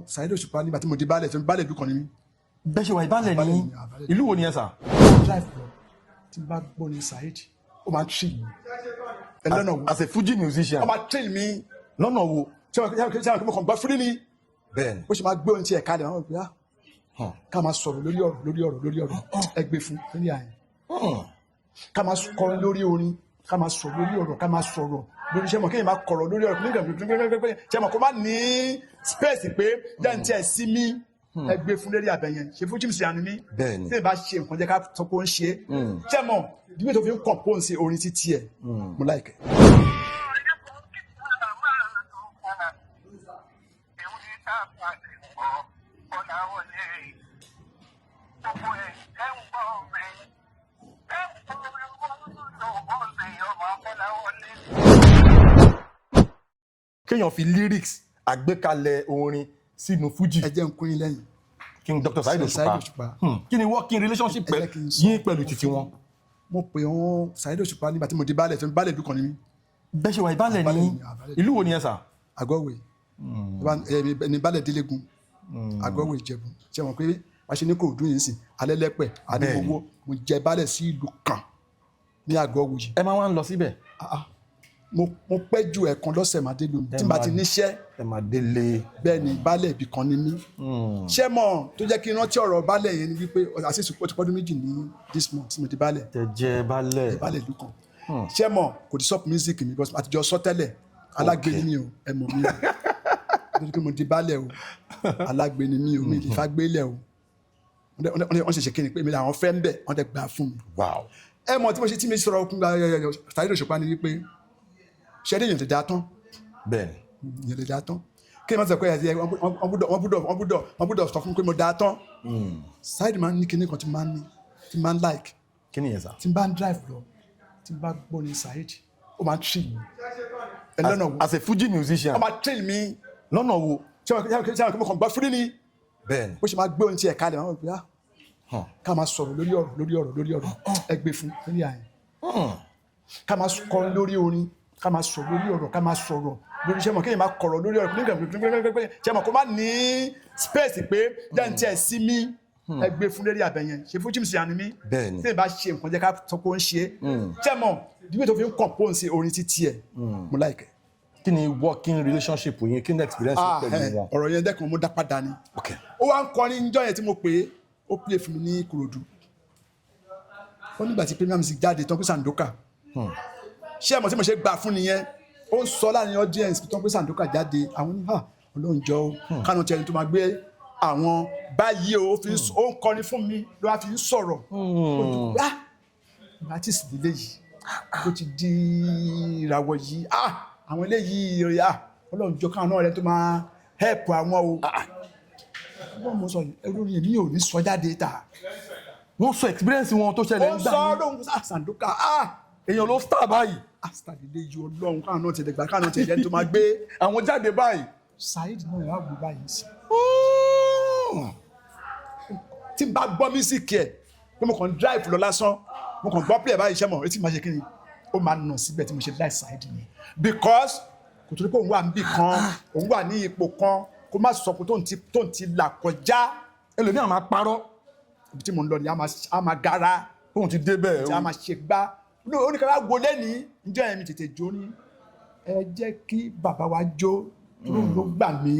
wọn Saheed Òṣùpá nígbà tí mo di baálẹ̀ tí mo baálẹ̀ ìlú kan ní mí. bẹ́ẹ̀ ṣe wà ìbálẹ̀ ní ìlú wo ni ẹ sà. drive lọ tí n bá gbọ́ ní Saheed ó máa train mi lọ́nà wo. as a Fuji musician. ó máa train mi lọ́nà wo. ṣé wọn kò mọ̀ gbọ́ fúrí ni. bẹ́ẹ̀ni. ó ṣe máa gbé ohun tí ẹ̀ kalẹ̀ wọn bí i ká máa sọ̀rọ̀ lórí ọ̀rọ̀ ẹgbẹ́ fún lórí àyìn. ká máa kọrin lórí orin ká máa sọ̀rọ̀ lórí ọ̀rọ̀ ká máa sọ̀rọ̀ lórí iṣẹ́ mọ̀ kéèyàn máa kọ̀rọ̀ lórí ọ̀rọ̀ nígbà ṣe mọ̀ kó má ní space pé jẹ́ǹtì ẹ̀ sí mi ẹgbẹ́ fún lórí àbẹ̀yẹn ṣe fún jíìmù àní mi tí ì bá ṣe nǹkan jẹ́ ká sọ pé ó ń ṣe ṣe mọ̀ ìdíwé tó fi ń compose orin títí ẹ̀ mo láìkẹ́. kéèyàn fi lyrics àgbékalẹ̀ orin sínú Fuji. ẹ jẹ́ n kún yín lẹ́yìn. King Dr. Saheed Òṣùpá. kí ni working relationship yín pẹ̀lú títí wọn. mo pè wọn Saheed Òṣùpá nígbà tí mo di baálẹ̀ tí mo baálẹ̀ ìlú kan ní mí. bẹ́ẹ̀ ṣe wà ìbálẹ̀ ní ìlú wo ni ẹ sà. Àgọ́wé ní baálẹ̀ Délégun Àgọ́wé Ìjẹ̀bú ṣe mọ̀ pé wàá ṣe ní Kòròdú yìí sìn Alẹ́lẹ́pẹ̀ Adémọ́wọ́ mo jẹ baálẹ̀ sí ìlú kan ní Àgọ́wé yìí. ẹ máa wá ń lọ síbẹ̀. mo pẹ́ ju ẹ̀kan lọ́sẹ̀ máa dé lómi tí n bá ti níṣẹ́. ẹ máa délé. bẹ́ẹ̀ ni baálẹ̀ ibì kan ni mí. ṣé mọ̀ tó jẹ́ kí n rántí ọ̀rọ̀ baálẹ̀ yẹn ni wípé àṣìṣe ó ti pọ́dún méjì ní this month tí mo di baálẹ̀. tẹ jẹ baálẹ̀. baálẹ̀ ìlú kan. ṣé mọ̀ kò ti stop music mi because àtijọ́ sọ tẹ́lẹ̀ alágbe ni mi o ẹ mọ̀ mi o nítorí pé mo di baálẹ̀ o alágbe ni mi o mi lè fa gbélẹ̀ o wọ́n ṣe kí ni pé mi làwọn fẹ́ ń bẹ̀ wọ́n tẹ gbà fún mi. ẹ mọ̀ tí mi sọ̀rọ̀ Saheed Òṣùpá ni wípé ṣẹ́dé èèyàn lè dá tán. bẹ́ẹ̀ni. èèyàn lè dá tán kí ni wọ́n sọ pé wọ́n gbọ́dọ̀ sọ fún mi pé mo dá tán. Saheed máa ń ní kinní kan tí máa ń like. kí ni yẹn sá. tí n bá ń drive lọ tí n bá gbọ́ ní Saheed ó máa ń train mi. lọ́nà wo. as a Fuji musician. ó máa train mi. lọ́nà wo. ṣé wọn kò mọ̀ gbọ́ fúrí ni. bẹ́ẹ̀ni. ó ṣe máa gbé ohun tí ẹ̀ kalẹ̀ wọn bí i ká máa sọ̀rọ̀ lórí ọ̀rọ̀ ẹgbẹ́ fún lórí àyìn. ká máa kọrin lórí orin ká máa sọ̀rọ̀ lórí ọ̀rọ̀ ká máa sọ̀rọ̀ lórí iṣẹ́ mọ̀ kéèyàn máa kọ̀rọ̀ lórí ọ̀rọ̀ nígbà ṣe mọ̀ kó má ní space pé jẹ́ǹtì ẹ̀ sí mi ẹgbẹ́ fún lórí àbẹ̀yẹn ṣe fún jíìmù àní mi tí ì bá ṣe nǹkan jẹ́ ká sọ pé ó ń ṣe ṣe mọ̀ ìdíwé tó fi ń compose orin títí ẹ̀ mo láìkẹ́. kí ni working relationship yín kí ni experience pẹ̀lú wọn. ọ̀rọ̀ yẹn dẹ́kun mo dá padà ni ó wá ń kọrin níjọ́ yẹn tí mo pè é ó play fún mi ní Ìkòròdú ó nígbà tí Premier Music jáde tán pé Sandoka ṣé ẹ mọ̀ tí mo ṣe gbà fún nìyẹn ó ń sọ láàrin audience tó ń pè Sandoka jáde àwọn ní Ọlọ́run jọ kánú tiẹ̀ tó máa gbé àwọn báyìí ó ń kọrin fún mi ló wá fi ń sọ̀rọ̀ artist lílé yìí ó ti di ìràwọ̀ yìí àwọn eléyìí Ọlọ́run jọ káwọn náà rẹ tó máa help àwọn o wọ́n mọ̀ sọ ẹrú yẹn mi ò ní sọ jáde ta wọ́n sọ experience wọn tó ṣẹlẹ̀ nígbà yìí ó ń sọ lóhun Sandoka èèyàn ló star báyìí. àsìtàdédé yìí Ọlọ́run káwọn náà ti dẹ̀gbà káwọn náà ti ẹ̀jẹ̀ tó máa gbé àwọn jáde báyìí. Saheed náà yà wò báyìí sí. tí n bá gbọ́ mísíkì ẹ̀ pé mo kàn drive lọ lásán mo kàn gbọ́ play báyìí iṣẹ́ mọ̀ etí máa ṣe kí ni ó máa nà síbẹ̀ tí mo ṣe láì Saheed ni because kò tó ní pé òun wà níbì kan òun wà ní ipò kan kó má sọ pé tó ń ti là kọjá ẹlòmíràn máa parọ́ ibi tí mo ń lọ ni a máa gara tóun ti dé bẹ́ẹ̀ tí a máa ṣe gbá oníkàrà wọlé ní ìjọ ẹ̀mí tètè jó ní ẹ jẹ́ kí bàbá wa jó tó ló gbà mí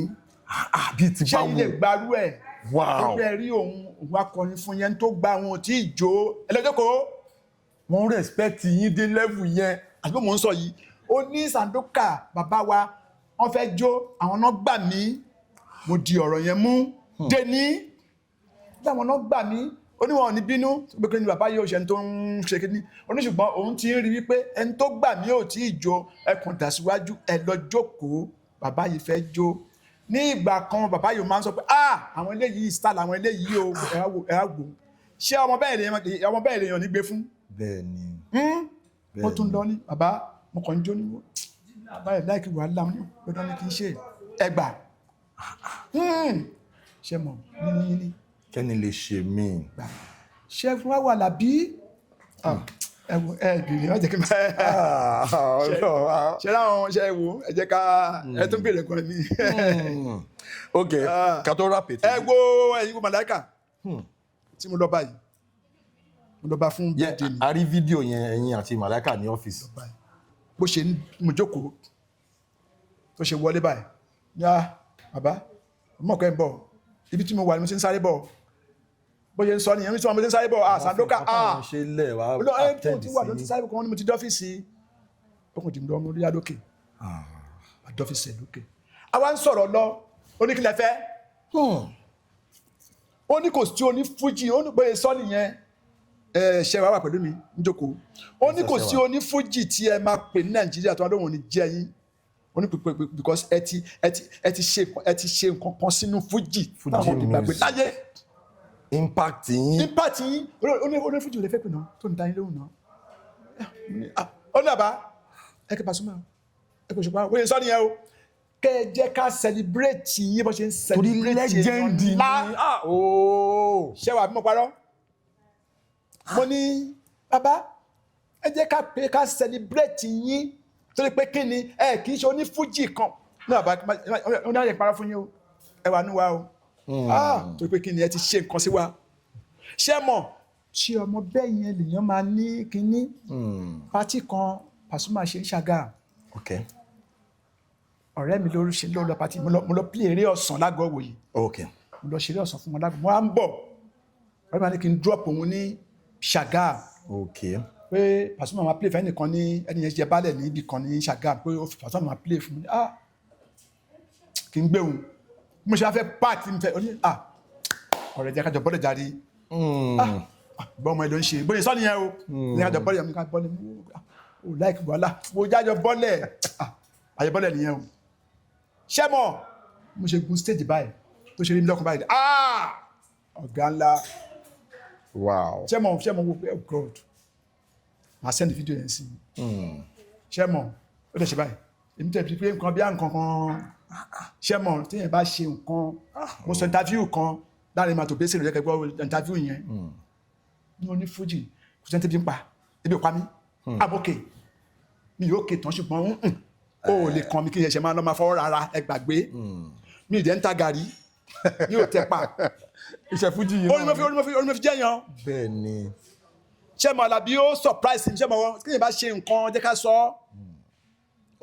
ṣé ilé gbarú ẹ̀ ẹgbẹ́ rí òun akọrin fún yẹn tó gba àwọn tí ì jó ẹlẹ́jọ́kọ́ wọ́n respect yín dé level yẹn àti pé mò ń sọ yìí ó ní Sandoka bàbá wa wọ́n fẹ́ jó àwọn náà gbà mí mo di ọ̀rọ̀ yẹn mú dé ní báwọn náà gbà mí oníwọ̀n ní bínú pé kí ni bàbá yóò ṣe ẹni tó ń ṣe kí ni oníṣùgbọ́n òun ti ń rí wípé ẹni tó gbà mí ò tí ì jó ẹkùn tẹ̀síwájú ẹ lọ jókòó bàbá yìí fẹ́ jó ní ìgbà kan bàbá yìí máa ń sọ pé àwọn eléyìí style àwọn eléyìí o ẹ á wò ṣé ọmọ bẹ́ẹ̀ lè yàn ní gbé fún. bẹ́ẹ̀ni. wọ́n tún lọ ní bàbá mo kàn ń jó ní bàbá yìí láìkí wàhálà wọn lọ́dọ̀ ní kì í ṣe ẹgbà ṣe mọ̀ yíní kẹ́ni lè ṣe mí. ṣe fún wa wà lábí bìrì wọ́n jẹ́ kí n bá ṣe láwọn ṣe wò ẹ jẹ́ ká ẹ tún bèrè kan mi. ok ká tó rap it. ẹ wo ẹ̀yin wo màláìkà tí mo lọ báyìí mo lọ bá fún bẹ́ẹ̀dì mi. a rí fídíò yẹn ẹ̀yin àti màláìkà ní ọ́fíìsì. bó ṣe mo jókòó tó ṣe wọlé báyìí yá bàbá mọ̀kọ́ ẹ̀ ń bọ̀ ibi tí mo wà ni mo ti ń sáré bọ̀ bó ṣe ń sọ nìyẹn mi tí mo ti ń sáré bọ̀ Sandoka ṣe lẹ̀ wá àtẹ́ǹdì sí i. sáré bọ̀ kan ni mo ti dọ́fíìsì ọkùnrin tí mo lọ mo rí adókè àdọ́fíìsì ẹ̀ lókè. àwa ń sọ̀rọ̀ lọ oníkìlẹ̀ fẹ́ ó ní kò sí oní fújì ó ní bóyá sọ nìyẹn ṣe wàá wà pẹ̀lú mi níjókòó ó ní kò sí oní fújì tí ẹ máa pè ní Nàìjíríà tó wà lóhùn ní jẹ́ yín ó ní pípé because ẹ ti ṣe nǹkan kan sínú fújì táwọn ti gbàgbé láyé. impact yín ó ní fújì ò lè fẹ́ pè náà tó ń dá yín lóhùn náà ó ní àbá ẹ kí Pasuma ẹ kò ṣùgbọ́n wọ́n yẹn sọ nìyẹn o kẹ́ ẹ jẹ́ ká celebrate yín bó ṣe ń celebrate legend ni ṣé wàá bí mo parọ́ mo ní bàbá ẹ jẹ́ ká celebrate yín torí pé kí ni ẹ kì í ṣe onífújì kan ní bàbá ó ní àyè parọ́ fún yín o ẹ wà nú wa o torí pé kí ni ẹ ti ṣe nǹkan sí wa ṣé mọ̀ ṣé ọmọ bẹ́ẹ̀ yẹn lèèyàn máa ní kínní pátì kan Pasuma ṣe ń ṣàgà ọ̀rẹ́ mi ló ṣe ló lọ pátì mo lọ play eré ọ̀sán lágọ̀ọ́ wòye mo lọ ṣeré ọ̀sán fún wọn lágọ̀ọ́ mo á ń bọ̀ ọ̀rẹ́ mi máa ní kí n drop òun ní ṣàgà pé Pasuma máa play fẹ́ nìkan ní ẹni yẹn jẹ baálẹ̀ ní ibì kan ní ṣàgà pé Pasuma máa play fún mi kí n gbé òun mo ṣe wá fẹ́ pààtì mi fẹ́ ọ̀rẹ́ jẹ́ kájọ bọ́lẹ̀ jáde gbọ́ ọmọ ẹ̀ ló ń ṣe bóyá sọ́ni yẹn o ní kájọ bọ́lẹ̀ mi ká bọ́lẹ̀ o láìkì wàhálà mo jájọ bọ́lẹ̀ àyè bọ́lẹ̀ nìyẹn o ṣẹ́mọ̀ mo ṣe gun stage báyìí tó ṣe rí mi lọ́kùn báyìí ọ̀gá ńlá ṣẹ́mọ̀ wo pé oh God máa send video yẹn sí ṣẹ́mọ̀ ó dẹ̀ ṣe báyìí èmi tẹ̀ pé nǹkan bí i nǹkan kan ṣẹ́mọ̀ téèyàn bá ṣe nǹkan mo sọ interview kan láàrin màtò bẹ́sẹ̀ rẹ̀ kẹ́gbọ́ interview yẹn ní oní fújì kò sẹ́ni tẹ́bi ń pa ebi ò pa mí àbókè mi yóò ké tán ṣùgbọ́n ó lè kàn mí kí ẹ̀ṣẹ̀ máa lọ máa fọwọ́ rárá ẹ gbàgbé mi ì dẹ́ ń ta gàrí mi ò tẹ́ pa iṣẹ́ fújì yìí náà orí mo fi jẹ́yàn bẹ́ẹ̀ ni ṣẹ́mọ̀ Àlàbí ó surprise mi ṣẹ́mọ̀ wọn kí ni bá ṣe nǹkan jẹ́ ká sọ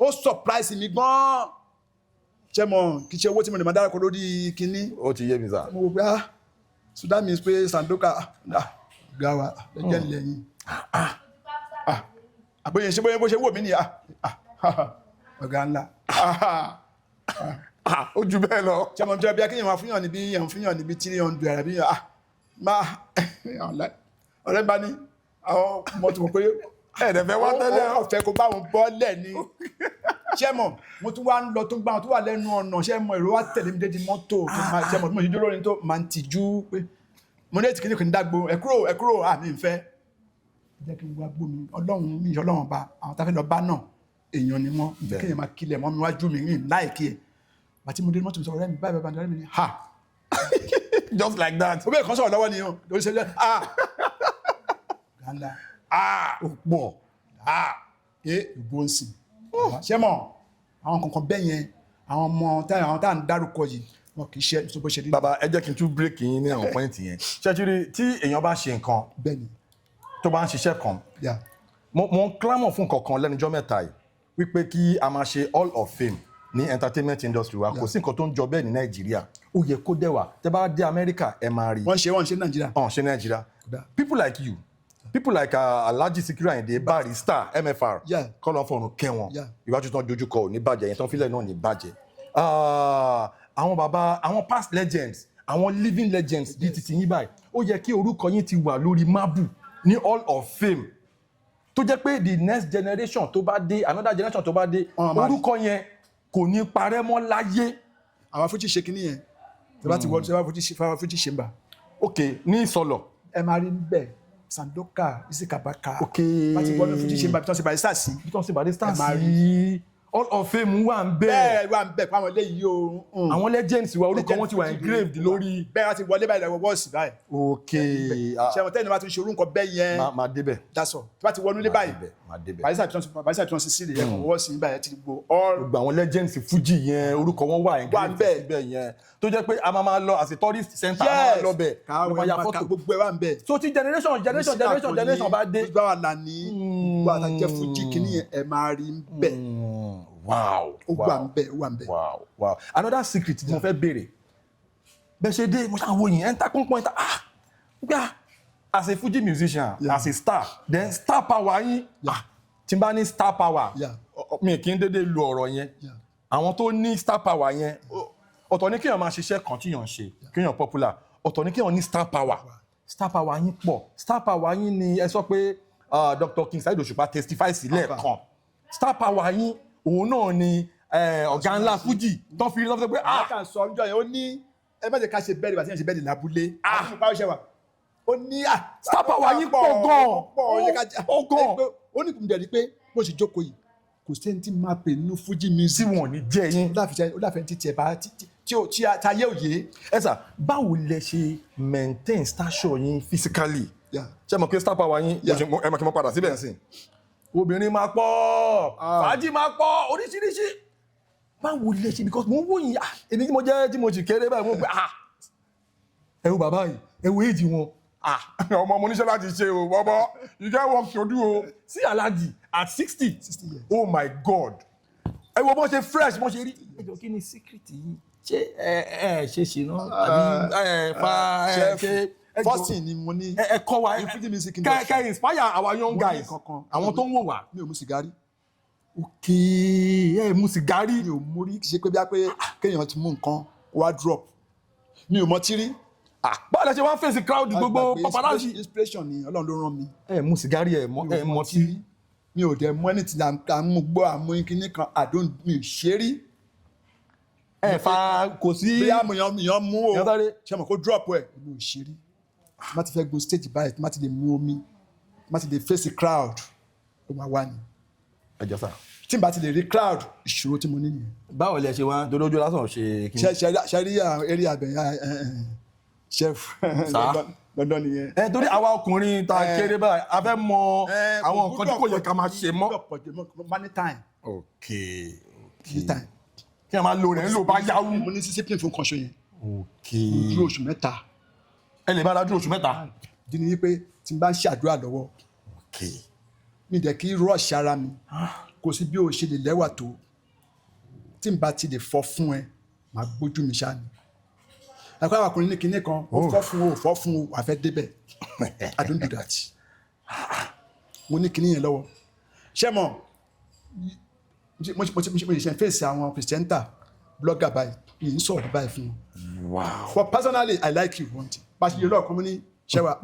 ó surprise mi gan-an ṣẹ́mọ̀ kì í ṣe owó tí mo lè máa dárúkọ lórí kinní ó ti yé mi sá mo wò pé so that means pé Sandoka gawa lẹ́jẹ̀ lẹ́yìn àbóyè ṣe bó ṣe wò mí ni ọ̀gá ńlá ó jù bẹ́ẹ̀ lọ ṣẹ́mọ̀ jẹ́ bí akéyàn máa fúnyàn níbi 300 àbí ọ̀rẹ́ bá ní àwọn ọmọ tó mọ̀ pé ẹ̀ẹ́dẹ̀fẹ́ wá tẹ́lẹ̀ ọ̀fẹ́ kó bá wọn bọ́lẹ̀ ni ṣẹ́mọ̀ mo tún wá ń lọ tó ń gbá wọn tó wà lẹ́nu ọ̀nà ṣẹ́mọ̀ èrò wá tẹ̀lé mi dédi mọ́tò ṣẹ́mọ̀ tí mo ṣe dúró ní tó máa ń tìjú pé mo ní ètì kìíní kò ní dágbo ẹ kúrò àmì ìfẹ́ jẹ́ kí n wá gbó mi ọlọ́run mi ọlọ́run bá àwọn táfẹ́ lọ bá náà èèyàn ni wọ́n kéèyàn máa kílẹ̀ mọ́ mi wájú mi rìn láìkí ẹ̀ àti mo dé mọ́tò mi sọ ọ̀rẹ́ mi báyìí báyìí ọ̀rẹ́ mi ni ha just like that ó bẹ́ẹ̀ kan sọ̀rọ̀ lọ́wọ́ ni o lórí ṣe gánlá ó pọ̀ ìbò ń sìn ṣé mọ̀ àwọn kankan bẹ́ẹ̀ yẹn àwọn ọmọ tá à ń dárúkọ yìí wọn kì í ṣe tó bó ṣe rí. bàbá ẹ jẹ́ kí n tún bírèkì yín ní àwọn pọ́ìntì yẹn ṣẹ́túrí tí èèyàn bá ṣe nǹkan tó bá ń ṣiṣẹ́ kan mo ń clamor fún kankan lẹ́nujọ́ mẹ́ta yìí wípé kí a máa ṣe hall of fame ní entertainment industry wa kò sí nǹkan tó ń jọ bẹ́ẹ̀ ní Nàìjíríà ó yẹ kó dẹ̀ wá tẹ́ bá dé Amẹ́ríkà ẹ máa rí wọ́n ṣe Nàìjíríà people like you people like Alhaji Sikiru Ayinde Barrister MFR kọ́lọ́ fọ̀run kẹwọn ìwájú tán dojúkọ ò ní bàjẹ́ yẹn tán fílẹ̀ náà ní bàjẹ́ àwọn bàbá àwọn past legends àwọn living legends bíi titi yín báyìí ó yẹ kí orúkọ yín ti wà lórí mábù ní hall of fame tó jẹ́ pé the next generation tó bá dé another generation tó bá dé orúkọ yẹn kò ní parẹ́ mọ́ láyé. àwọn fújì ṣe kínní yẹn tó bá ti wọ́n tó bá fújì ṣe ń bà. ok ní ìsọlọ. ẹ máa rí níbẹ̀ Sandoka Isi Kabaka bá ti wọ́n fújì ṣe ń bà bí wọ́n ṣe Barrister sí. bí wọ́n ṣe Barrister sí Hall of Fame wà ń bẹ̀. bẹ́ẹ̀ wà ń bẹ̀ fáwọn eléyìí o. Àwọn legends wa orúkọ wọn ti wà engraved lórí. bẹ́ẹ̀ wọ́n ti wọlé báyìí lọ́wọ́ wọ́ọ̀sì báyìí. ok ṣé wọn tẹ́lẹ̀ bá ti ń ṣe orúkọ bẹ́ẹ̀ yẹn. máa débẹ̀. dasọ tí wọ́n ti wọnú lé báyìí. barisa tí wọ́n sì lè yẹ wọ́ọ̀sì nígbà yẹn ti gbó. gbogbo àwọn legends Fuji yẹn orúkọ wọn wà engraved síbẹ̀ yẹn tó jẹ́ pé a máa lọ as a tourist center a máa lọ bẹ̀. káwọn ẹ̀ máa ka gbogbo ẹ̀ wà ń bẹ̀. so ti generation bá dé. gbogbo àwọn àlàní gbogbo àtàjẹ́ Fuji kìíní ẹ̀ máa rí ń bẹ̀. Wow. Ó wà ń bẹ̀, ó wà ń bẹ̀. Wow. Another secret tí mo fẹ́ béèrè. Bẹ́ẹ̀ ṣe dé, mo ṣáà wo yìí, ẹ̀ ń ta pọ́npọ́n ìta. Gbà as a Fuji musician, as a star, then star power yín. Tí n bá ní star power, mi kì í dédé lu ọ̀rọ̀ yẹn. Àwọn tó ní star power yẹn, ọ̀tọ̀ ní kéèyàn máa ṣiṣẹ́ kan tíyàn ṣe, kéèyàn popular. Ọ̀tọ̀ ní kéèyàn ní star power. Star power yín pọ̀. Star power yín ni ẹ sọ pé Dr. King Saheed Òṣùpá testify sílẹ̀ kan. Star power yín òun náà ni ọ̀gá ńlá Fuji tó fi rí lọ́fẹ́ pé kàn sọ ọjọ́ yẹn ó ní ẹ má jẹ́ ká ṣe bẹ́ẹ̀dì bá ti ṣe bẹ́ẹ̀dì lábúlé ó ní star power yín pọ̀ gan-an ó ní kùmùdẹ̀ rí pé bó ṣe jókòó yìí kò sẹ́ni tí máa pè nínú Fuji music tí wọ́n ní jẹ́ yín ó láfẹ́ tí tiẹ̀ bá tí ayé òye. ẹ sà báwo lẹ ṣe maintain stature yín physically ṣé mo kí star power yín ẹ mọ̀ kí n mọ̀ padà síbẹ̀ sí obìnrin máa pọ̀ fàájì máa pọ̀ oríṣiríṣi báwo lè ṣe because mo ń wòyìn èmi tí mo jẹ́ tí mo sì kéré báyìí mo gbé ẹ wo bàbá yìí ẹ wo èjì wọn ọmọ mo níṣẹ́ láti ṣe o bọ́bọ́ you get work to do o sí Alhaji at 60 years oh my God ẹ wo bó ṣe fresh bó ṣe rí ẹjọ́ kí ni secret yìí ṣé ẹ ṣe ṣe náà àbí fa ṣe first thing ni mo ní ẹ kọ́ wa kẹ́ inspire our young guys àwọn tó ń wò wá. mi ò mu sìgárì. ok ẹ mu sìgárì. mi ò mú rí ṣe pé bí a pé kéèyàn ti mú nǹkan wá drop mi ò mọ tírí. báwo la ṣe wá fèsì crowd gbogbo paparazzi. inspiration ni Ọlọ́run ló rán mi. ẹ mu sìgárì ẹ mọ tírí. mi ò dẹ̀ mọ ẹni tí a mú gbọ́ àmú kíní kan àdó mi ò ṣe rí. ẹ fa kò sí. bí àmúyàn mú o ṣe mọ̀ kó drop ẹ̀ mi ò ṣe rí. má ti fẹ́ gun stage báyìí má ti lè mú omi má ti lè face crowd ó máa wá ni. ẹ jọ sá. tí n bá ti lè rí crowd ìṣòro tí mo ní nìyẹn. báwo lẹ ṣe wá dolójú lásán ṣe kí. ṣe rí eré àbẹ̀yà chef dandan nìyẹn. torí àwa ọkùnrin ta kéré báyìí a fẹ́ mọ àwọn nǹkan tí kò yẹ ká máa ṣe mọ́. money time. ok money time. kí a máa lo rẹ̀ ń lò bá yáwó. mo ní discipline fún kanṣo yẹn. ok ojú oṣù mẹ́ta. ẹ lè bá dájú oṣù mẹ́ta. ìdí ni wípé tí n bá ń ṣàdúrà lọ́wọ́ mi dẹ̀ kí rush ara mi kò sí bí o ṣe lè lẹ́wà tó tí n bá ti lè fọ́ fún ẹ màá gbójú mi ṣáà ni. ẹ̀kọ́ àwọn ọkùnrin ní kinní kan ó fọ́ fún o fọ́ fún o wà fẹ́ débẹ̀ I don't do that. mo ní kinní yẹn lọ́wọ́ ṣé mo ṣe fèsì àwọn pìrìsẹ́ńtà blogger báyìí mi ń sọ̀rọ̀ báyìí fún wọn. Wow. But personally, I like you one thing. But you know, community, Shewa,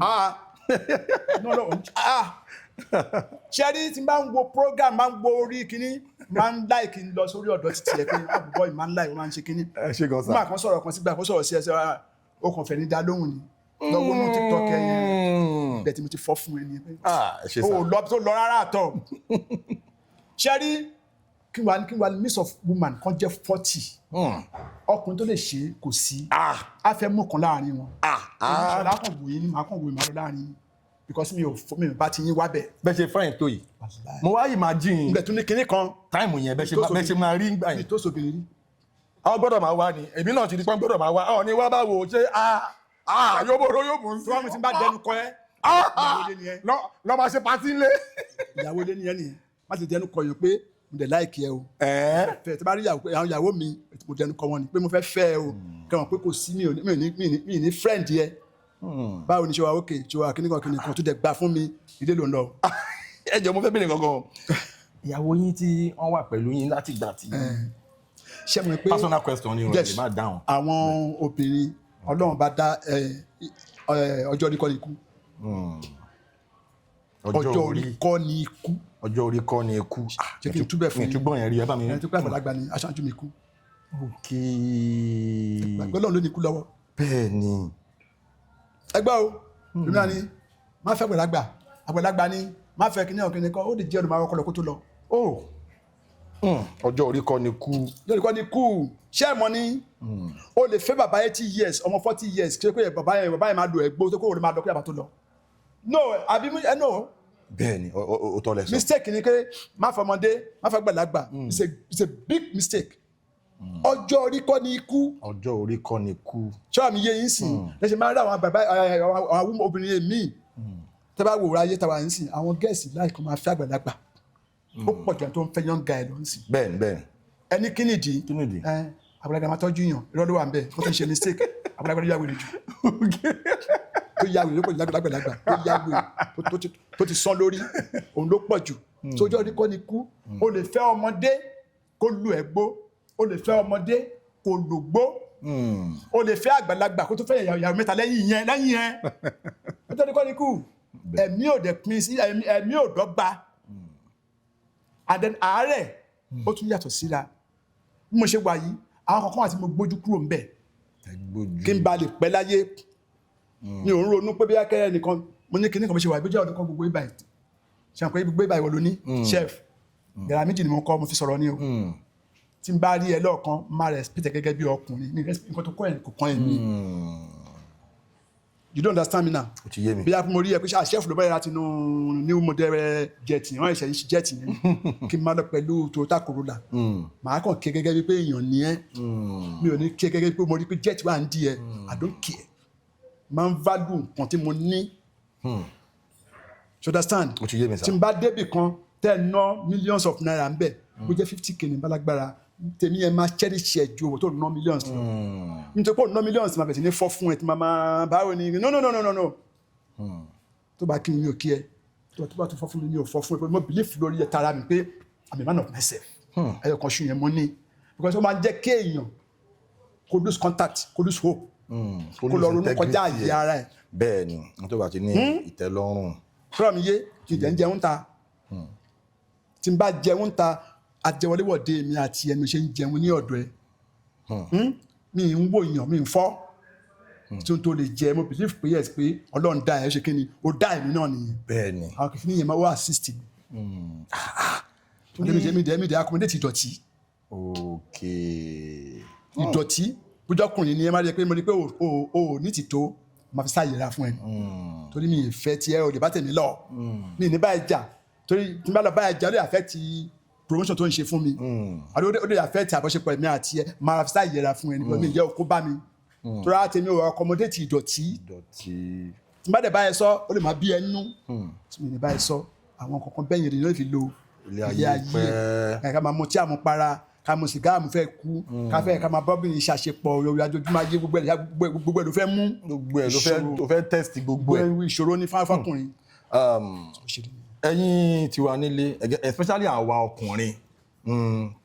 Sherry, tí n bá ń wo program, máa ń wo orí kíní, máa ń like ń lọ sórí ọ̀dọ̀ títí ẹ̀ pé boy máa ń like, máa ń ṣe kíní. Ṣé gan sa? Máa kan sọ̀rọ̀ kan sígbà kan sọ̀rọ̀ sí ẹsẹ̀ ó kàn fẹ́ ní dá lóhùn ni. Lọ́wọ́ nù TikTok ẹ̀yẹn. Bẹ́ẹ̀ tí mo ti fọ́ fún ẹ ní. Ṣé sá? O lọ tó lọ rárá àtọ̀. Sherry, kí wàá ní miss of woman kan jẹ́ 40. Ọkùnrin tó lè ṣe kò sí. A fẹ́ mú kan láàrin wọn. Ìṣọ̀lá kan wòye ní màá kàn wòye màá lọ láàrin because mi ò bá ti yín wá bẹ̀. Bẹ́ẹ̀ ṣe fine tó yìí. Mo wá imagine. Ibẹ̀ tún ní kinní kan. Táìmù yẹn bẹ́ẹ̀ ṣe máa rí gbà yẹn. Mi tó sobìnrin rí. Àwọn gbọ́dọ̀ máa wá ni. Èmi náà ti di pọ́n gbọ́dọ̀ máa wá. Ọ̀ ni wá báwo ṣé yóò mú sí. Tí wọ́n mi ti bá dẹnu kọ ẹ́. Lọ́ máa ṣe patí ńlé. Ìyàwó ilé nìyẹn nìyẹn. Má ti dẹnu kọ yàn pé mo dẹ̀ láìkí ẹ o. Fẹ́ tí bá rí àwọn ìyàwó mi mo dẹnu kọ wọn ni pé mo fẹ́ fẹ́ ẹ o. Kẹwọn pé kò sí mi ò ní friend yẹ. Báwo ni ṣe wà ókè ṣe wà kíníkan tó dẹ̀ gbà fún mi ilé ló ń lọ. Ẹ jọ̀ọ́ mo fẹ́ bèèrè gangan. Ìyàwó yín tí wọ́n wà pẹ̀lú yín láti gbà tí. Ṣé mo pé personal question ni o lè má dáhùn. Àwọn obìnrin Ọlọ́run bá dá ọjọ́ orí kọ́ ni ikú. Ọjọ́ orí kọ́ ni ikú. Ọjọ́ orí kọ́ ni ikú. Ṣé kí n túbẹ̀ fún yín? Ìtúgbọ̀n yẹn rí ẹ bá mi. Ẹni tó pẹ́ àgbàlagbà ni aṣáájú mi kú. Ok. Ọlọ́run ló ní ikú lọ́wọ́. Bẹ́ẹ̀ ni. Ẹgbẹ́ o, ìlú náà ni, má fẹ́ àgbàlagbà ni, má fẹ́ kíní ọ̀kìnrin kan, ó lè jẹ́ ọdún márùn-ún kó tó lọ. ọjọ́ orí kọ́ ni kú. ọjọ́ orí kọ́ ni kú ṣé ẹ mọ̀ ni o lè fẹ́ bàbá 80 years ọmọ 40 years kí pé bàbá yẹn máa lo ẹ̀gbó tó kó o lè máa lọ kí àbá tó lọ. no àbí ẹ no. bẹ́ẹ̀ni o tọ́ lẹ sọ. mistake ni pé má fọmọdé má fẹ́ gbàlagbà it's a big mistake. ọjọ́ orí kọ́ ni ikú. ọjọ́ orí kọ́ ni kú. ṣọ́ọ̀mù yé yín sìn lẹ́sẹ̀ máa ń rí àwọn bàbá àwọn obìnrin míì tẹ́ bá wò ó ayé tàwa yín sìn àwọn gẹ̀ẹ́sì láìkọ́ máa fẹ́ àgbàlagbà ó pọ̀ jù tó ń fẹ́ young guy lọ sí. bẹ́ẹ̀ni. ẹni kínìdí àgbàlagbà máa tọ́jú yàn irọ́ ló wà ń bẹ̀ ó ti ṣe mistake àgbàlagbà ló yà wèrè jù tó yà wèrè ló pọ̀ jù lágbàlagbà tó yà wèrè tó ti sán lórí òun ló pọ̀ jù sójú ọdún kọ́ ni kú o lè fẹ́ ọmọdé kó lu ẹ̀gbó o lè fẹ́ ọmọdé kó lògbó o lè fẹ́ àgbàlagbà kó tó fẹ́ ìyàwó mẹ́ta lẹ́yìn yẹn sójú ọdún kọ́ ni kú ẹ̀mí ò dẹ̀ pin sí ẹ̀mí ò dọ́gba and then àárẹ̀ ó tún yàtọ̀ síra bí mo ṣe wà yìí àwọn kankan wà tí mo gbójú kúrò ń bẹ̀ kí n ba lè pẹ́ láyé mi ò ń ronú pé bí akẹ́rẹ́ nìkan mo ní kíní kan bó ṣe wà ìgbéjọ́ ọdún kan gbogbo ibà ṣe àpò gbogbo ibà ìwọ ló ní chef gàrà méjì ni mo kọ́ mo fi sọ̀rọ̀ ní o tí n bá rí ẹ lọ́ọ̀kan máa respect gẹ́gẹ́ bí ọkùnrin nǹkan tó kọ́ ẹ̀ kò kàn ẹ̀ mí. You don't understand me now. O ti yé mi. Bí a mo rí ẹ pé chef ló bẹ̀rẹ̀ láti inú new model jet wọ́n ẹ̀ṣẹ̀ yìí jet yẹn kí n máa lọ pẹ̀lú Toyota Corolla màá kàn ké gẹ́gẹ́ bí pé èèyàn ni ẹ́ mi ò ní ké gẹ́gẹ́ bí pé mo rí pé jet wà ń di ẹ I don't care máa ń value nǹkan tí mo ní. You understand? O ti yé mi sá. Tí n bá débì kan tẹ́ ẹ ná millions of naira ń bẹ̀ bó jẹ́ 50k ní balagbára tèmi yẹn máa cherish ẹ ju owó tó ná millions lọ nítorí pé ó ná millions máa bẹ̀rẹ̀ sí ní fọ́ fún ẹ tí máa báwo ni no tó bá kí mi ò kí ẹ tó bá tó fọ́ fún mi ò fọ́ fún ẹ pé mo believe lórí ẹ tara mi pé I'm a man of myself ẹyọ kan ṣù yẹn mo ní because ó máa ń jẹ́ kéèyàn kó lose contact kó lose hope kó lọ ronú kọjá àyè ara ẹ. bẹ́ẹ̀ ni nítorí bá ti ní ìtẹ́lọ́rùn. fúnra mi yé kí n jẹ́ ń jẹun ta tí n bá jẹun ta àjẹwọléwọ̀de mi àti ẹnu ṣe ń jẹun ní ọ̀dọ̀ ẹ mi ń wò yàn mi ń fọ́ tí n tó lè jẹ mo believe pé yes pé Ọlọ́run dá ẹ ṣe kí ni ó dá ẹ̀mí náà nìyẹn bẹ́ẹ̀ni àwọn kìí ní yẹn máa wá assist mi mi dẹ̀ accommodate ìdọ̀tí ìdọ̀tí bójọ́kùnrin ni ẹ máa rí pé mo rí pé o ní ti tó máa fi sáàyè ra fún ẹ torí mi ì fẹ́ tí ẹ ò lè bá tèmi lọ mi ní báyìí jà torí tí n bá lọ báyìí jà ó lè affect promotion tó ń ṣe fún mi ó lè affect àbọ̀ṣepọ̀ ẹ̀mí àti ẹ máa fi sáàyè ra fún ẹ nígbà mi ìyẹ́ òkú bá mi torí àti mi ò accommodate ìdọ̀tí tí n bá dẹ̀ báyìí sọ ó lè máa bí ẹ nú tí mi ní báyìí sọ àwọn kankan bẹ́yìn rẹ̀ ni ó fi lo ilé ayé ká máa mu tí a mú para ká mu sìgá àmú fẹ́ kú ká máa bọ́bìnrin ṣàṣepọ̀ orí ajojúmọ́ ayé gbogbo ẹ̀ ló fẹ́ mú gbogbo ẹ̀ ló fẹ́ test gbogbo ẹ̀ ìṣòro ní fáfọkùnrin. ẹ̀yin tiwa nílé especially àwa ọkùnrin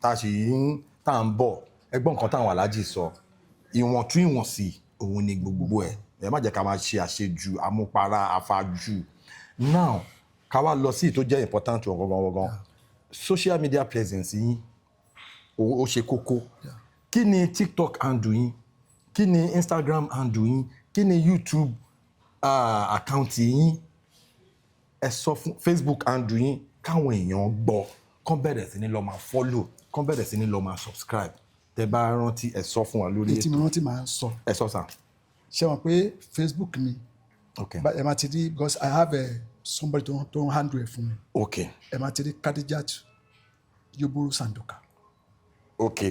tá à ń bọ̀ ẹgbọ́n nǹkan táwọn aláàjì sọ ìwọ̀ntúnìwọ̀nsì òun ni gbogbo ẹ̀ ẹ má jẹ́ ká máa ṣe àṣejù àmupara àfàjù now ká wá lọ sí tó jẹ́ important gangan social media presence yín ó ṣe kókó kí ni TikTok handle yín kí ni Instagram handle yín kí ni YouTube account yín ẹ sọ fún Facebook handle yín káwọn èèyàn gbọ́ kán bẹ̀rẹ̀ sí ní lọ máa follow kán bẹ̀rẹ̀ sí ní lọ máa subscribe tẹ bá rántí ẹ sọ fún wa lórí ètò ètò mi rántí máa sọ ẹ sọ sàn. ṣé wọn pé Facebook mi ẹ máa ti rí because I have somebody tó ń handle ẹ fún mi ẹ máa ti rí Kadijat Yoboro Sandoka.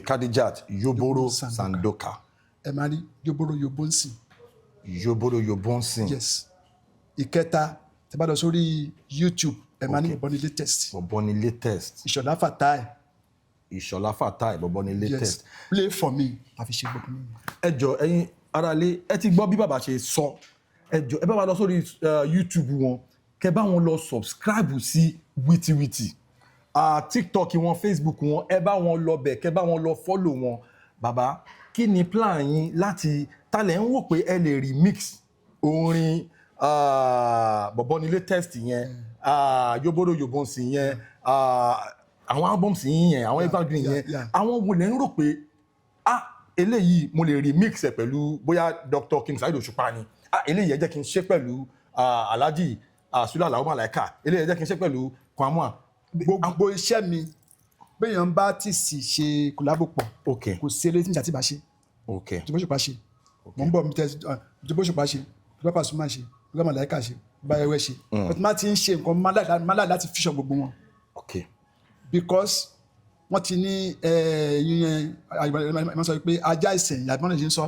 Kadijat Yoboro Sandoka. ẹ máa rí Yoboro Yobonsin. Yoboro Yobonsin. Yes. ìkẹta tẹ bá lọ sórí YouTube ẹ máa ní Bọ̀bọ́ni latest. Bọ̀bọ́ni latest. Ìṣọ̀lá Fatai. Ìṣọ̀lá Fatai Bọ̀bọ́ni latest. Yes. Play for me àfi ṣe gbogbo mi. ẹ jọ̀ọ́ ẹ̀yin aráalé ẹ ti gbọ́ bí bàbá ṣe sọ ẹ jọ̀ọ́ ẹ bá wa lọ sórí YouTube wọn kẹ bá wọn lọ subscribe sí wìtìwìtì TikTok wọn Facebook wọn ẹ bá wọn lọ bẹ̀ kẹ bá wọn lọ follow wọn. Bàbá kí ni plan yín láti talẹ̀ ń wò pé ẹ lè remix orin Bọ̀bọ́ni latest yẹn Yoboro Yobonsin yẹn àwọn albums yín yẹn àwọn evergreen yẹn àwọn wo lẹ ń rò pé eléyìí mo lè remix ẹ pẹ̀lú bóyá Dr. King Saheed Òṣùpá ni eléyìí ẹ jẹ́ kí n ṣe pẹ̀lú Alhaji Sule Alao Malaika eléyìí ẹ jẹ́ kí n ṣe pẹ̀lú Kwamwa. Gbogbo iṣẹ́ mi béèyàn bá ti sì ṣe kòlábò pọ̀ kò sí eré tí níjà tí bá ṣe tí bó ṣùpá ṣe mò ń bọ̀ mi tẹ́ tí bó ṣùpá ṣe tí bá Pasuma ṣe tí bá Màláíkà ṣe tí bá Ẹwẹ́ ṣe but má ti ń ṣe nǹkan má láì láti fíṣọ̀ gbogbo wọn because wọ́n ti ní yíyan àyè sọ pé ajá ìsẹ̀yìn àbí wọ́n lè ṣe ń sọ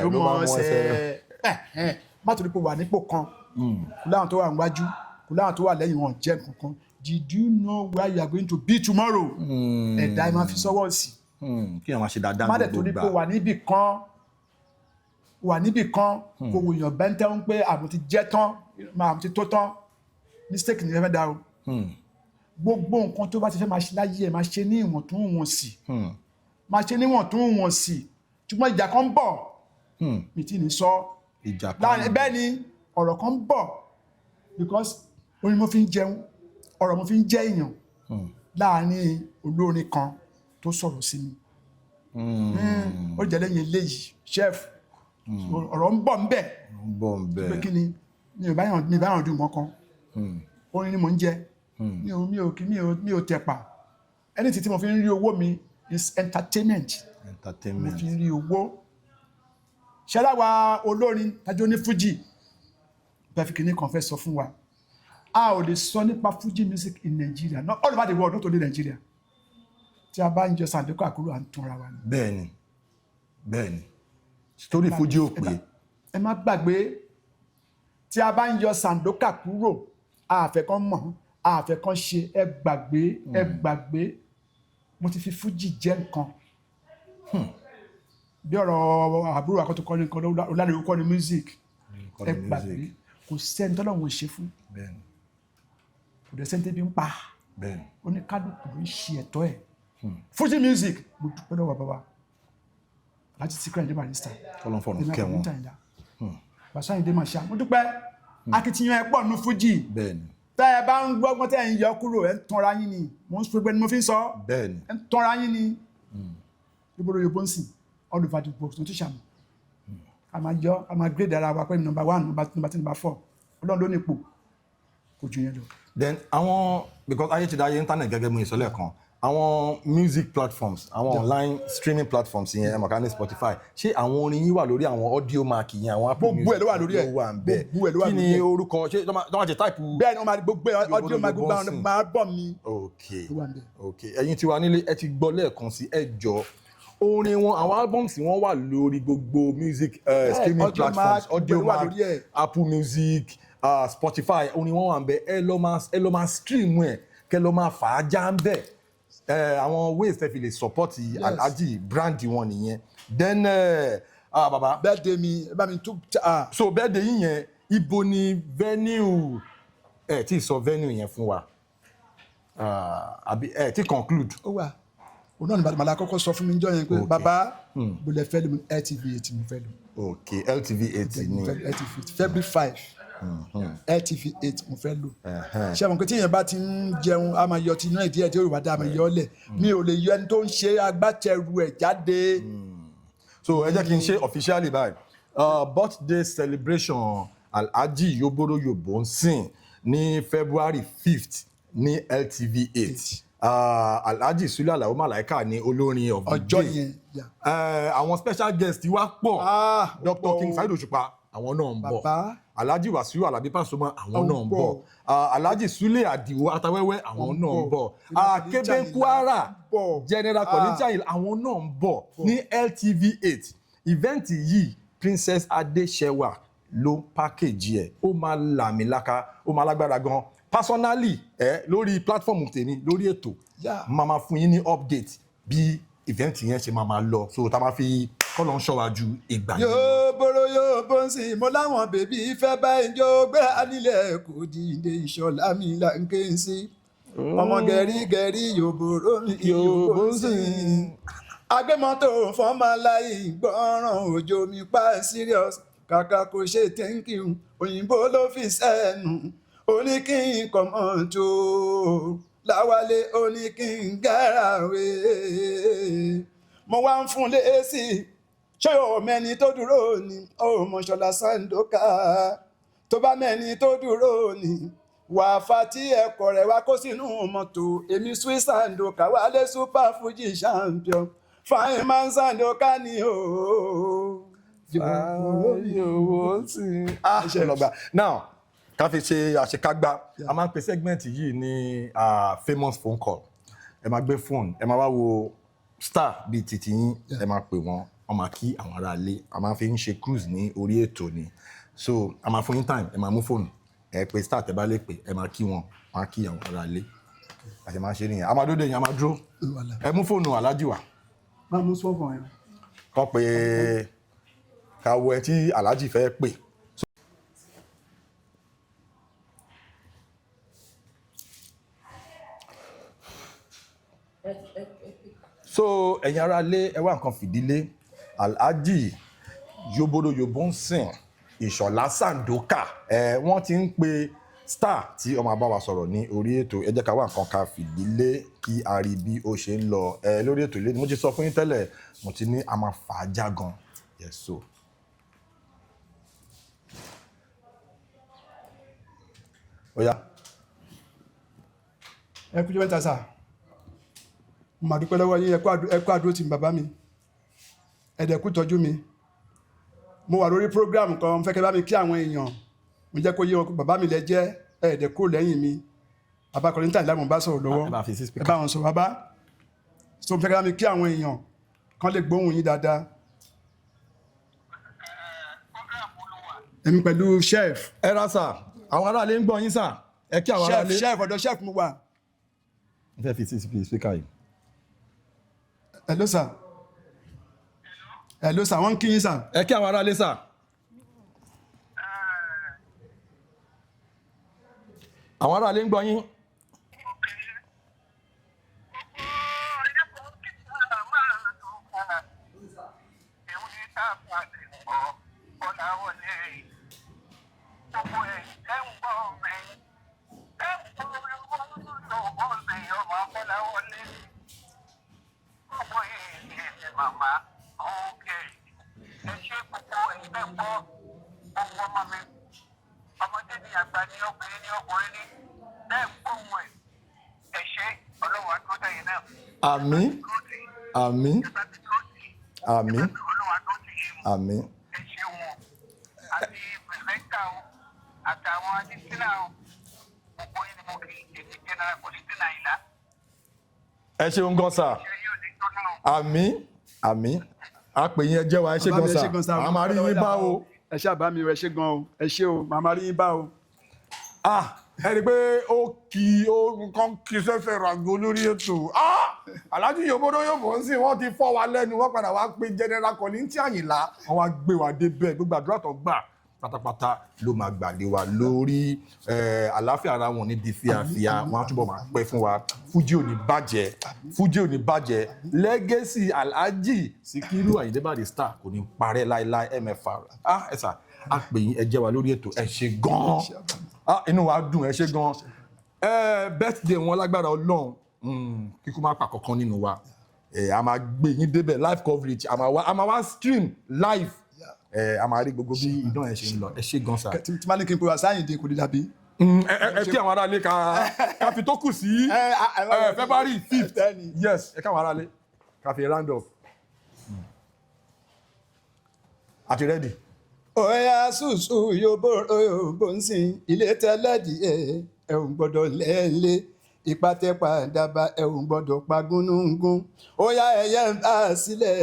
ló mọ ẹsẹ̀ má torí pé wà nípò kan kò láwọn tó wà níwájú kò láwọn tó wà lẹ́yìn wọn jẹ́ nǹkan. Did you know where you are going to be tomorrow? Ẹ̀dá ẹ̀ máa fi sọ́wọ́ sí. Kí ẹ̀ máa ṣe dáadáa má dẹ̀ torí pé wà níbì kan kò wòyàn bẹ́ńtẹ́ ń pé àmọ́ ti jẹ́ tán àmọ́ ti tó tán mistake ni ẹ fẹ́ dá o. Gbogbo nǹkan tó bá ti fẹ́ máa ṣe láyé ẹ̀ máa ṣe ní ìwọ̀ntúnwọ̀nsì máa ṣe ní ìwọ̀ntúnwọ̀nsì ṣùgbọ́n ìjà kan ń bọ̀ mi ti ní sọ bẹ́ẹ̀ ni ọ̀rọ̀ kan ń bọ̀ because orin mo fi ń jẹun ọ̀rọ̀ mo fi ń jẹ́ èèyàn láàrin olórin kan tó sọ̀rọ̀ sí mi ó jẹ́ lẹ́yìn eléyìí chef ọ̀rọ̀ ń bọ̀ ń bẹ̀ pé kí ni mi ò bá yàn dùn kankan orin ni mò ń jẹ mi ò tẹ̀pà ẹni tí mo fi ń rí owó mi is entertainment mo fi ń rí owó ṣẹláwa olórin tajó ní Fuji bẹ́ẹ̀ fi kìíní kan fẹ́ sọ fún wa a ò lè sọ nípa Fuji music in Nigeria not all over the world not only Nigeria tí a bá ń jọ Sandoka Àkúrò à ń túnra wa ni. bẹ́ẹ̀ni story Fuji ò pé. ẹ má gbàgbé tí a bá ń yọ Sandoka Àkúrò àfẹ́kàn mọ̀ àfẹ́kàn ṣe ẹ gbàgbé mo ti fi Fuji jẹ́ nǹkan bí ọ̀rọ̀ àbúrò akọ́tò kọrin kan Ọládèwú kọ́ ni music ẹ gbàgbé kò sẹ́ni tọ́lọ́run ṣe fún kò dẹ̀ sẹ́ni tẹ́bi ń pa oníkálukú ló ń ṣe ẹ̀tọ́ ẹ̀ Fuji music mo dúpẹ́ lọ́wọ́ bàbá láti Síkírù Àyìndé Barrister ọlọ́fọ̀nù kẹwọn Bàṣá Àyìndé Marshal mo dúpẹ́ akitiyan ẹ̀ pọ̀ nínú Fuji tẹ́ ẹ bá ń gbọ́gbọ́n tẹ́ ẹ ń yọ kúrò ẹ̀ ń tanra yín ni mo ń sọ pé mo fi ń sọ ẹ̀ ń tanra yín ni gbogbo yorùbá ń sìn all over the world tó ṣàmù a máa grade ara wa pé number 1 number 2 number 4 Ọlọ́run ló ní ipò kò jù yẹn lọ. Then àwọn because ayé ti da ayé internet gẹ́gẹ́ bí ìsọ̀lẹ̀ kan àwọn music platforms àwọn online streaming platforms yẹn ẹ mọ̀ ká ní Spotify ṣé àwọn orin yín wà lórí àwọn audio mark yẹn àwọn Apple Music gbogbo ẹ̀ ló wà lórí ẹ̀ gbogbo ẹ̀ ló wà lórí ẹ̀ kí ni orúkọ ṣé tó máa jẹ type. bẹ́ẹ̀ ni wọ́n máa gbogbo audio mark gbogbo àwọn máa bọ̀ mi. ok ẹ̀yin tí wà nílé ẹ ti gbọ́ lẹ́ẹ̀kan sí ẹ jọ orin wọn àwọn albums wọn wà lórí gbogbo music streaming platforms audio mark Apple Music Spotify orin wọn wà ń bẹ ẹ lọ máa stream ẹ kẹ lọ máa fà á já ń bẹ àwọn ways tẹ́ fi lè support Alhaji brand wọn nìyẹn then baba birthday mi ẹ bá mi tún so birthday yín yẹn ibo ni venue ẹ tí sọ venue yẹn fún wa àbí ẹ tí conclude. ó wà òun náà ní bàtà màlá kọ́kọ́ sọ fún mi níjọ́ yẹn pé bàbá mo lè fẹ́ lu LTV8 mo fẹ́ lu. ok LTV8 ni LTV8 February 5 LTV8 mo fẹ́ lò ṣé àwọn kò tí èèyàn bá ti ń jẹun a máa yọ ti inú ẹ̀ díẹ̀ tí ó wà dá a máa yọ ọ́ lẹ̀ mi ò lè yọ ẹni tó ń ṣe agbátẹrù ẹ̀ jáde. so ẹ jẹ́ kí n ṣe officially báyìí birthday celebration Alhaji Yoboro Yobonsin ní February 5th ní LTV8 Alhaji Sule Alao Malaika ní olórin of the day ọjọ́ yẹn àwọn special guest wá pọ̀ Dr. King Saheed Òṣùpá àwọn náà ń bọ̀ Alhaji Wasiu Alabi Pasuma àwọn náà ń bọ̀ Alhaji Sule Adio Atawẹ́wẹ́ àwọn náà ń bọ̀ Kebe Kwara General Kollington àwọn náà ń bọ̀ ní LTV8 event yìí Princess Adesewa ló package ẹ̀ ó máa làmìlaka ó máa lágbára gan personally lórí platform tèmi lórí ètò máa ma fún yín ní update bí event yẹn ṣe máa lọ so tá a máa fi kọ́lọ̀ ń ṣọ́wájú ìgbà yẹn. Yoboro Yobonsin mo láwọn bèbí fẹ́ báyìí jó gbé anílẹ̀ kò dìde ìṣọ̀lá mi là ń ké sí ọmọ gẹ̀rígẹ̀rí Yoboro mi Yobonsin agbẹ́mọ́tò fọ́nmáláyì gbọ́ràn òjò mi pa serious kàkà kò ṣe thank you òyìnbó ló fi sẹ́nu oníkìn kọ̀mọ́tò láwálé oníkìn gàràwé mo wá ń fún lésì ṣé o mẹ́ni tó dúró ni o mọ̀ Ṣọlá Sandoka tó bá mẹ́ni tó dúró ni wàfà tí ẹ̀kọ́ rẹ̀ wá kó sínú mọ́tò èmi Sweet Sandoka wálé super Fuji champion fine man Sandoka ni o. Now ká fi ṣe àṣekágbá a máa ń pe segment yìí ní famous phone call. Ẹ máa gbé phone ẹ máa wá wo star bíi titi yín ẹ máa pè wọ́n wọ́n máa kí àwọn ará ilé a máa fi ń ṣe cruise ní orí ètò ni so a máa fún yín time ẹ máa mú fóònù ẹ pè star tẹ bá lè pè ẹ máa kí wọn wọ́n á kí àwọn ará ilé àti máa ṣe nìyẹn a máa dóde yẹn a máa dúró ẹ mú fóònù Alhaji wá. máa mú sọ́ọ̀fù yẹn. kọ́ pé ká wo ẹ tí Alhaji fẹ́ pè. So ẹ̀yin ará ilé ẹ wá nǹkan fìdílé Alhaji Yobodo Yobonsin Ìṣọ̀lá Sandoka wọ́n ti ń pe star tí ọmọ bá wa sọ̀rọ̀ ní orí ètò ẹ jẹ́ ká wá nǹkan ká fìdílé kí a rí bí ó ṣe ń lọ lórí ètò ilé mo ti sọ fún yín tẹ́lẹ̀ mo ti ní a máa fà á já gan yes so. Ó yá. ẹ kú jẹ́ mẹ́ta sáà mo dúpẹ́ lọ́wọ́ yín ẹ kú àdúró tì mí bàbá mi ẹ̀dẹ̀ kú tọ́jú mi mo wà lórí program kan fẹ́ kẹ́ bá mi kí àwọn èèyàn mo jẹ́ kó yé wọn bàbá mi lẹ jẹ́ ẹ̀dẹ̀ kú lẹ́yìn mi bàbá kọ́ni tàyí láwọn bá sọ̀rọ̀ lọ́wọ́ ẹ bá wọn sọ bàbá so fẹ́ kẹ́ bá mi kí àwọn èèyàn kan lè gbóhùn yín dáadáa. èmi pẹ̀lú chef. ẹ ra sà àwọn aráàlú ń gbọ́ yín sà ẹ kí àwọn aráàlú. chef ọ̀dọ̀ chef mo wà. n fẹ́ fi sí speaker yìí. Hello sir. Hello sir, wọ́n kí yín sir. Ẹ kí àwọn ará ilé sir. Àwọn ará ilé ń gbọ́ yín. Mama, okay. Ẹ ṣe gbogbo ẹ̀yin bẹ́ẹ̀ gbọ́ gbogbo ọmọ mi. Ọmọdé ni àgbà ni obìnrin ni ọkùnrin ni. Bẹ́ẹ̀ gbóhùn ẹ̀. Ẹ ṣe Ọlọ́run àdúrótẹ̀ yìí náà. Àmín. Àmín. Àmín. Ọlọ́run àdúrótẹ̀ yìí. Àmín. Ẹ ṣe wọn. Àti pìrìfẹ́ńtà o, àtàwọn adísílà o. Gbogbo yìí ni mo kì í ṣe ní General Police Nàìjíríà. Ẹ ṣeun gan sà. Àmín. Àmín. A pè yín ẹ jẹ́ wa ẹ ṣé gan sà. A máa rí yín bá o. Ẹ ṣé àbá mi ẹ ṣé gan o. Ẹ ṣé o, màá máa rí yín bá o. Ẹ rí i pé ó nǹkan kì í ṣẹ̀ṣẹ̀ ràgó lórí ètò. Alhaji Yobodo Yobonsin wọ́n ti fọ́ wa lẹ́nu wọ́n padà wá pé General Kollington Àyìnlá wọ́n wá gbé wa débẹ̀ gbogbo àdúrà tó gbà pátápátá ló máa gbàlé wa lórí àlàáfíà ara wọn ní di fíafíà wọn á túbọ̀ máa pẹ́ fún wa Fuji ò ní bàjẹ́ Fuji ò ní bàjẹ́ legacy Alhaji Sikiru Ayinde Barrister kò ní parẹ́ láéláé MFR ẹ sà á pè yín ẹ jẹ́ wa lórí ètò ẹ ṣé gan-an inú wa dùn ẹ ṣé gan-an birthday wọn lágbára Ọlọ́run kíkú má pa kankan nínú wa a máa gbé yín débẹ̀ live coverage a máa wá stream live a máa rí gbogbo bí idán ẹ ṣe ń lọ ẹ ṣé gan sa. tí máa ní kí n pe wa sáyìn dín kò ní dàbí. ẹ kí àwọn aráalé ká fi tó kù sí February 5th yes ẹ káwọn aráalé ká fi round up. àti ready. Oya Susu Yobonsin ilé tẹ́lẹ̀dì ẹ̀ ò gbọ́dọ̀ lẹ́ẹ̀lẹ́ ìpàtẹ́pà dábà ẹ̀ ò gbọ́dọ̀ pa gúnúngún. Oya ẹyẹ ń bá a sílẹ̀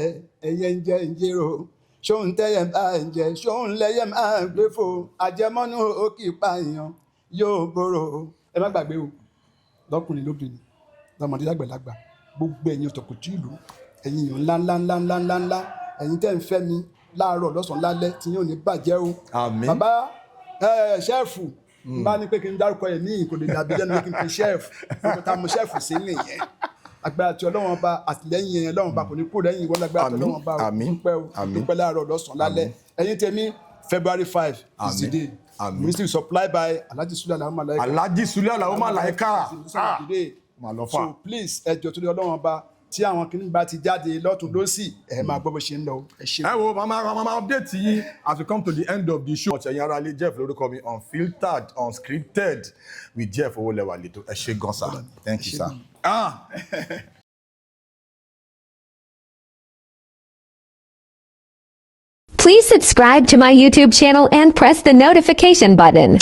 ẹyẹ ń jẹ ń jèrò ṣóun tẹ́yẹ ń bá a jẹ ṣóun lẹ́yẹ máa gbé fò àjẹmọ́nú òkè pààyàn yóò borò. Ẹ má gbàgbé o lọ́kùnrin lóbìnrin lọ́mọdé lágbàlagbà gbogbo ẹ̀yin ọ̀tọ̀kùtù ìlú ẹ̀yin èèyàn ńláńlá ẹ̀yin tẹ́ ń fẹ́ mi láàárọ̀ lọ́sàn-án lálẹ́ tí yóò ní bàjẹ́ o. Àmín. Bàbá ṣẹ́ẹ̀fù n bá ní pé kí n dárúkọ ẹ̀ ní kò lè dàbí jẹ́nu kí n pe ṣẹ́ẹ̀fù nípa tá a mọ ṣẹ́ẹ̀fù sí nìyẹn. Agbára tí Ọlọ́run bá àtìlẹ́yìn yẹn Ọlọ́run bá kò ní kú lẹ́yìn ìwọ́n lágbára tí Ọlọ́run bá o dúpẹ́ láàárọ̀ lọ́sàn-án lálẹ́ ẹ̀yin tèmi February 5 is the day. Ministry supply by Alhaji Sule Alao Malaika. Alhaji Sule Alao Malaika. So please ẹ jọ̀ọ́ torí Ọlọ́run bá tí àwọn kìnnìún bá ti jáde lọ́tún lọ́sì ẹ máa gbọ́ bó ṣe ń lọ ẹ ṣe. ẹ wo mama update yín as we come to the end of the show. ọ̀sẹ̀ yẹn ara lé Jeff lórúkọ mi unfiltered unscripted with Jeff Owólẹ́wà lẹ́tọ̀ ẹ ṣé gan sir thank you sir. Please subscribe to my YouTube channel and press the notification button.